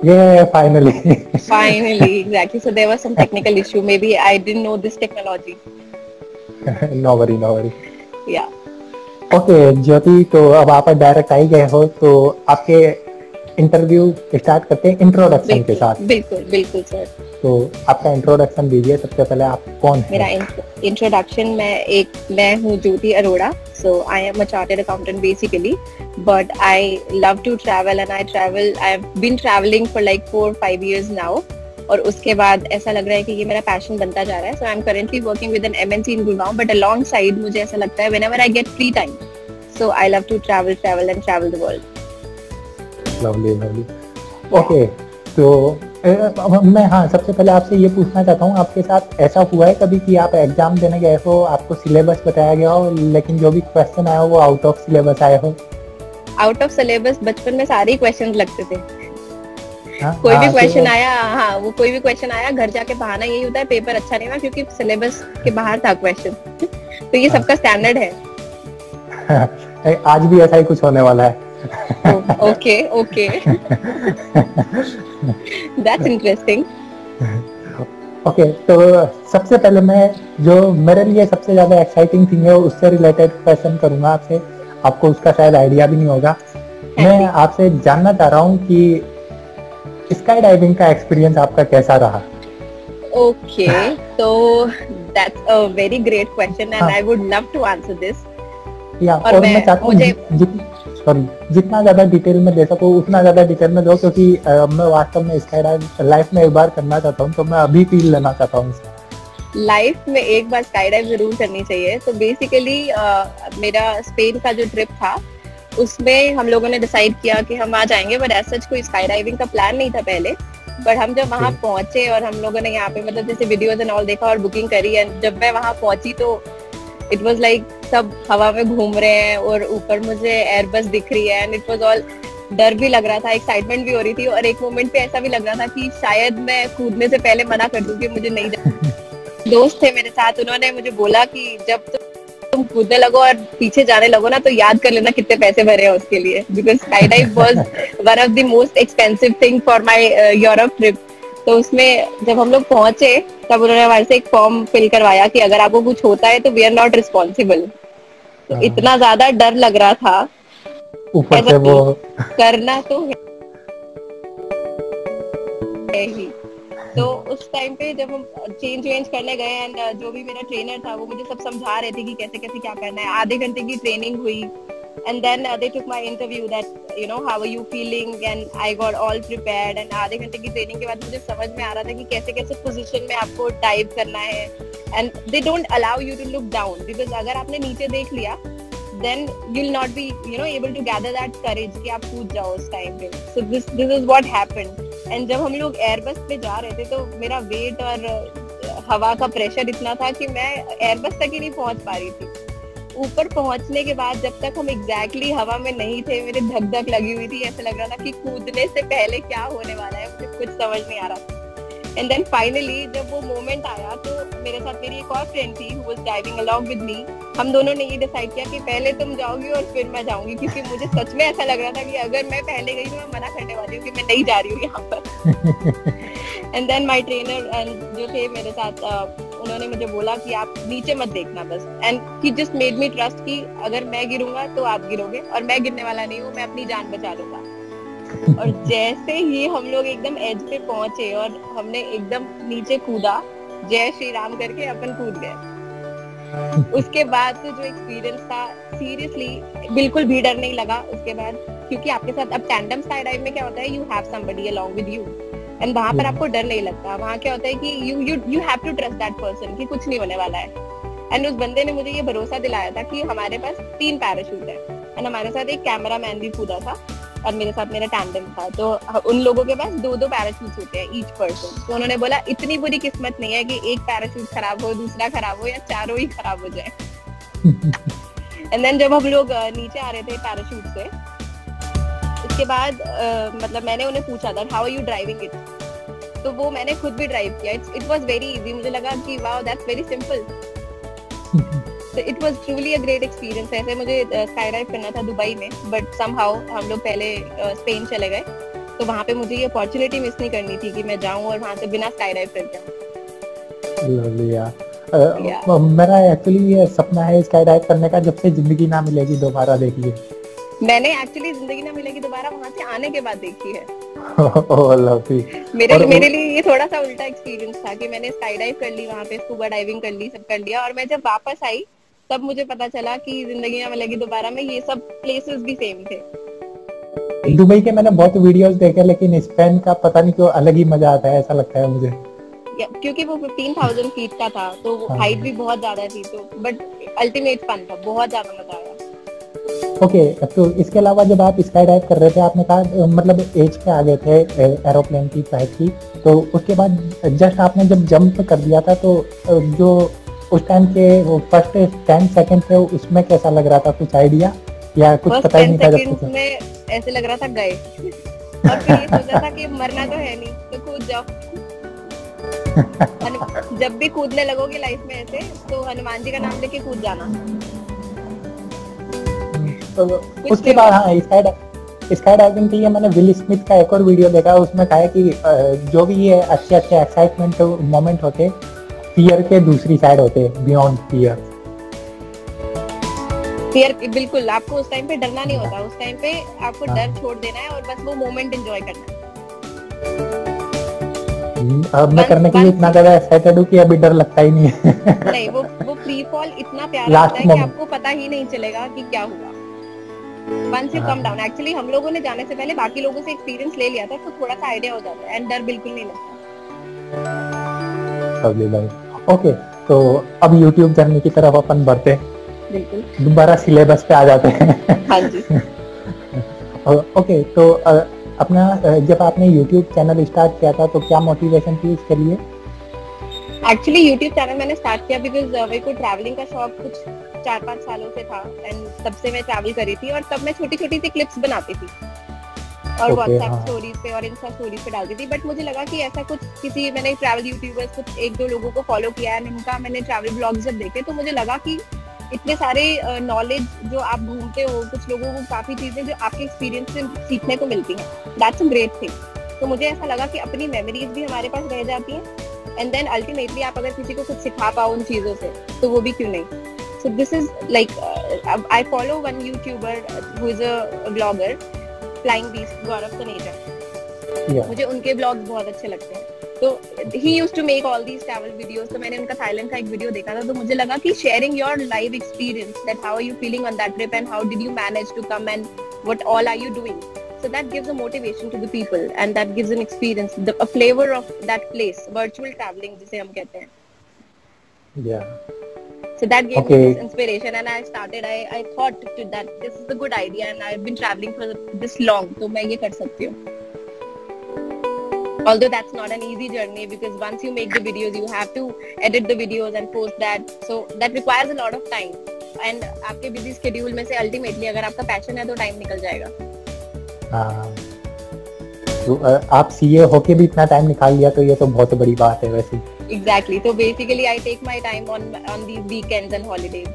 Yeah, finally. Finally, exactly. So there was some technical issue. Maybe I didn't know this technology. No worry, no worry. Yeah. Okay Jyoti, तो अब आप direct आ ही गए हो, तो आपके interview start करते हैं इंट्रोडक्शन के बिल्कुल साथ। बिल्कुल बिल्कुल सर। तो आपका इंट्रोडक्शन दीजिए, सबसे पहले आप कौन मेरा है? इंट्रोडक्शन, मैं हूँ Jyoti Arora. So I am a chartered accountant basically, but I love to travel and I have been travelling for like 4-5 years now. और उसके बाद ऐसा लग रहा है कि ये मेरा पैशन बनता जा रहा है। So I am currently working with an MNC in Gurgaon, but alongside मुझे ऐसा लगता है whenever I get free time, so I love to travel the world. Lovely lovely. Okay, तो मैं, हाँ, सबसे पहले आपसे ये पूछना चाहता हूँ, आपके साथ ऐसा हुआ है कभी कि आप एग्जाम देने गए हो, आपको सिलेबस बताया गया हो, लेकिन जो भी क्वेश्चन आया हो वो आउट ऑफ सिलेबस आए हो? आउट ऑफ सिलेबस बचपन में सारे ही क्वेश्चन लगते थे। हाँ, कोई भी हाँ, क्वेश्चन आया, हाँ, वो कोई भी क्वेश्चन आया, घर जाके बहाना यही होता है पेपर अच्छा नहीं हुआ क्योंकि सिलेबस के बाहर था क्वेश्चन। तो ये सबका स्टैंडर्ड है। आज भी ऐसा ही कुछ होने वाला है। Okay okay, that's interesting. Okay, तो सबसे पहले मैं, जो मेरे लिए सबसे ज्यादा एक्साइटिंग थिंग है उससे रिलेटेड क्वेश्चन करूंगा आपसे। आपको उसका शायद आइडिया भी नहीं होगा। मैं आपसे जानना चाह रहा हूँ कि स्काई डाइविंग का एक्सपीरियंस आपका कैसा रहा? ओके, तो that's a very great question and I would love to answer this. और मैं चाहता हूँ जितना ज्यादा डिटेल में दे सको उतना ज्यादा डिटेल में दो, क्योंकि मैं वास्तव में स्काई डाइव लाइफ में एक बार करना चाहता हूँ, तो मैं अभी फील लेना चाहता हूँ। लाइफ में एक बार स्काई डाइव जरूर करनी चाहिए। तो बेसिकली मेरा स्पेन का जो ट्रिप था उसमें हम लोगों ने डिसाइड किया कि हम आ जाएंगे, बट एज सच कोई स्काई डाइविंग का प्लान नहीं था पहले। बट हम जब वहाँ पहुंचे और हम लोगों ने यहाँ पे मतलब जैसे वीडियोस एंड ऑल देखा और बुकिंग करी, एंड जब मैं वहाँ पहुंची तो इट वाज लाइक सब हवा में घूम रहे हैं और ऊपर मुझे एयरबस दिख रही है, एंड इट वाज ऑल, डर भी लग रहा था, एक्साइटमेंट भी हो रही थी, और एक मोमेंट पे ऐसा भी लग रहा था कि शायद मैं कूदने से पहले मना कर दूं कि मुझे नहीं जाना। दोस्त थे मेरे साथ, उन्होंने मुझे बोला कि जब तुम कूदने लगो और पीछे जाने लगो ना तो याद कर लेना कितने पैसे भरे हैं उसके लिए, because sky dive was one of the most expensive thing for my Europe trip. तो उसमें जब हम लोग पहुंचे तब उन्होंने हमारे से एक फॉर्म फिल करवाया कि अगर आपको कुछ होता है तो वी आर नॉट रिस्पॉन्सिबल। तो इतना ज्यादा डर लग रहा था, ऊपर से वो करना तो है ही। तो उस टाइम पे जब हम चेंज करने गए एंड जो भी मेरा ट्रेनर था वो मुझे सब समझा रहे थे कि कैसे कैसे क्या करना है। आधे घंटे की ट्रेनिंग हुई and then they took my interview that you know how are you feeling, and I got all prepared. And आधे घंटे की ट्रेनिंग के बाद मुझे समझ में आ रहा था कि कैसे कैसे पोजीशन में आपको डाइव करना है, and they don't allow you to look down, because अगर आपने नीचे देख लिया then you'll not be able to gather that courage कि आप कूद जाओ उस टाइम पे। so this is what happened। and जब हम लोग एयरबस पे जा रहे थे तो मेरा वेट और हवा का प्रेशर इतना था कि मैं एयरबस तक ही नहीं पहुंच पा रही थी। ऊपर पहुंचने के बाद जब तक हम एग्जैक्टली हवा में नहीं थे मेरे धक धक लगी हुई थी, ऐसा लग रहा था कि कूदने से पहले क्या होने वाला है, मुझे कुछ समझ नहीं आ रहा था। एंड देन फाइनली जब वो मोमेंट आया तो मेरे साथ मेरी एक और फ्रेंड थी who was diving along with me. हम दोनों ने ये डिसाइड किया कि पहले तुम जाओगी और फिर मैं जाऊंगी, क्योंकि मुझे सच में ऐसा लग रहा था कि अगर मैं पहले गई तो मैं मना करने वाली हूँ कि मैं नहीं जा रही हूँ यहाँ पर। And then my trainer and जो थे मेरे साथ उन्होंने मुझे बोला कि आप नीचे मत देखना बस, and he just made me trust कि अगर मैं गिरूंगा तो आप गिरोगे, और मैं गिरने वाला नहीं हूँ, मैं अपनी जान बचा लूंगा। और जैसे ही हम लोग एकदम एज पे पहुंचे और हमने एकदम नीचे कूदा, जय श्री राम करके अपन कूद गए। उसके बाद तो जो एक्सपीरियंस था, सीरियसली बिल्कुल भी डर नहीं लगा उसके बाद, क्योंकि आपके साथ अब टैंडम स्काई डाइव में क्या होता है, you have somebody along with you, and वहां पर आपको डर नहीं लगता। वहां क्या होता है कि you have to trust that person कि कुछ नहीं होने वाला है। एंड उस बंदे ने मुझे ये भरोसा दिलाया था कि हमारे पास 3 पैराशूट है, एंड हमारे साथ एक कैमरा मैन भी कूदा था और मेरे साथ मेरा टैंडम था, तो उन लोगों के पास 2-2 पैराशूट होते हैं ईच पर्सन। तो उन्होंने बोला इतनी बुरी किस्मत नहीं है कि एक पैराशूट खराब हो, दूसरा खराब हो, या चारों ही खराब हो जाए। एंड देन जब हम लोग नीचे आ रहे थे पैराशूट से, उसके बाद मतलब मैंने उन्हें पूछा था how are you driving it, तो वो मैंने खुद भी ड्राइव किया। इट वाज वेरी इजी, मुझे लगा कि wow that's very simple. So it was truly a great experience। ऐसे मुझे स्काई डाइव करना था दुबई में, बट समहाउ हम लोग पहले स्पेन चले गए तो वहाँ पे मुझे ये अपॉर्चुनिटी मिस नहीं करनी थी कि मैं जाऊँ और वहाँ से बिना स्काई डाइव करके आऊँ। मेरा एक्चुअली ये सपना है स्काई डाइव करने का, जब से जिंदगी ना मिलेगी दोबारा देखिए। मैंने एक्चुअली जिंदगी ना मिलेगी दोबारा वहाँ से आने के बाद देखी है। मेरे लिए ये थोड़ा सा उल्टा एक्सपीरियंस था कि मैंने स्काई डाइव कर ली, वहाँ पे स्कूबा डाइविंग कर ली, सब कर लिया, और मैं जब वापस आई तब मुझे पता चला कि जिंदगी ना मिलेगी दोबारा में ये सब प्लेसेस भी सेम थे। दुबई के मैंने बहुत वीडियोस देखे, लेकिन स्पेन का पता नहीं क्यों अलग ही मजा आता है, ऐसा लगता है मुझे। क्योंकि वो 15,000 फीट का था, तो हाइट भी बहुत ज्यादा थी, तो बट अल्टीमेट फन था, बहुत ज्यादा मजा आया। ओके, तो इसके अलावा जब आप स्काई डाइव कर रहे थे, आपने कहा मतलब एज पे आ गए थे एरोप्लेन की फ्लाइट की, तो उसके बाद जस्ट आपने जब जंप कर दिया था, तो जो उस टाइम के वो फर्स्ट 10 सेकंड थे उसमें कैसा लग रहा था, कुछ आइडिया या कुछ पता ही नहीं था? जब में ऐसे लग रहा था गए और फिर ये सोचा था कि मरना तो है नहीं, तो कूद जाओ। जब भी कूदने लगोगे लाइफ में ऐसे, तो हनुमान जी का नाम लेके कूद जाना। तो उसके बाद हाँ, स्काई डाइविंग के लिए मैंने विल स्मिथ का एक और वीडियो देखा, उसमें कहा है कि जो भी ये अच्छे एक्साइटमेंट मोमेंट होते, फियर के दूसरी साइड होते, बियॉन्ड फियर। बिल्कुल, आपको उस टाइम पे डरना नहीं होता, उस टाइम पे आपको डर छोड़ देना है और बस वो मोमेंट एंजॉय करना है। अब मैं करने के लिए इतना ज्यादा एक्साइटेड हूँ कि अभी डर लगता ही नहीं है। नहीं, वो फ्री फॉल इतना प्यारा होता है कि आपको पता ही नहीं चलेगा कि क्या हुआ। Once you come down, actually हम लोगों ने जाने से पहले बाकी लोगों से एक्सपीरियंस ले लिया था, तो थोड़ा सा आइडिया हो जाता है एंड डर बिल्कुल नहीं लगता। ओके, तो अब YouTube जर्नी की तरफ अपन बढ़ते हैं, बिल्कुल दोबारा सिलेबस पे आ जाते हैं। हाँ जी। ओके, तो अपना जब आपने YouTube चैनल स्टार्ट किया था, तो क्या मोटिवेशन थी इसके लिए? एक्चुअली YouTube चैनल मैंने स्टार्ट किया बिकॉज मेरे को ट्रैवलिंग का शौक कुछ 4-5 सालों से था, एंड तब से मैं ट्रैवल कर रही थी, और तब मैं छोटी-छोटी सी क्लिप्स बनाती थी और व्हाट्सएप स्टोरीज पे और इंस्टा स्टोरीज पे डालती थी। बट मुझे लगा कि ऐसा कुछ मैंने ट्रैवल यूट्यूबर्स कुछ 1-2 लोगों को फॉलो किया है, इनका मैंने ट्रैवल ब्लॉग्स जब देखे, तो मुझे लगा कि इतने सारे नॉलेज जो आप ढूंढते हो, कुछ लोगों को काफी चीजें जो आपके एक्सपीरियंस से सीखने को मिलती हैं, दैट्स अ ग्रेट थिंग। तो मुझे ऐसा लगा कि अपनी मेमोरीज भी हमारे पास रह जाती हैं, एंड देन अल्टीमेटली आप अगर किसी को कुछ सिखा पाओ उन चीजों से, तो वो भी क्यों नहीं। So this is like I follow one YouTuber who is a blogger, Flying Beast, Gaurav Taneja. मुझे उनके ब्लॉग्स बहुत अच्छे लगते हैं, तो he used to make all these travel videos. तो मैंने उनका थाईलैंड का एक वीडियो देखा था, तो मुझे लगा कि sharing your live experience, that how are you feeling on that trip and how did you manage to come and what all are you doing, so that gives a motivation to the people and that gives an experience, a flavor of that place, virtual traveling जिसे हम कहते हैं। Yeah. So that gave me this inspiration, and I started. I thought that this is a good idea, and I've been traveling for this long, तो मैं ये कर सकती हूँ। Although that's not an easy journey, because once you make the videos, you have to edit the videos and post that, so that requires a lot of time. And आपके busy schedule में से ultimately अगर आपका passion है तो time निकल जाएगा। हाँ, तो आप सीए होके भी इतना टाइम निकाल लिया, तो ये तो बहुत बड़ी बात है वैसे। Exactly. So basically, I take my time on these weekends and holidays.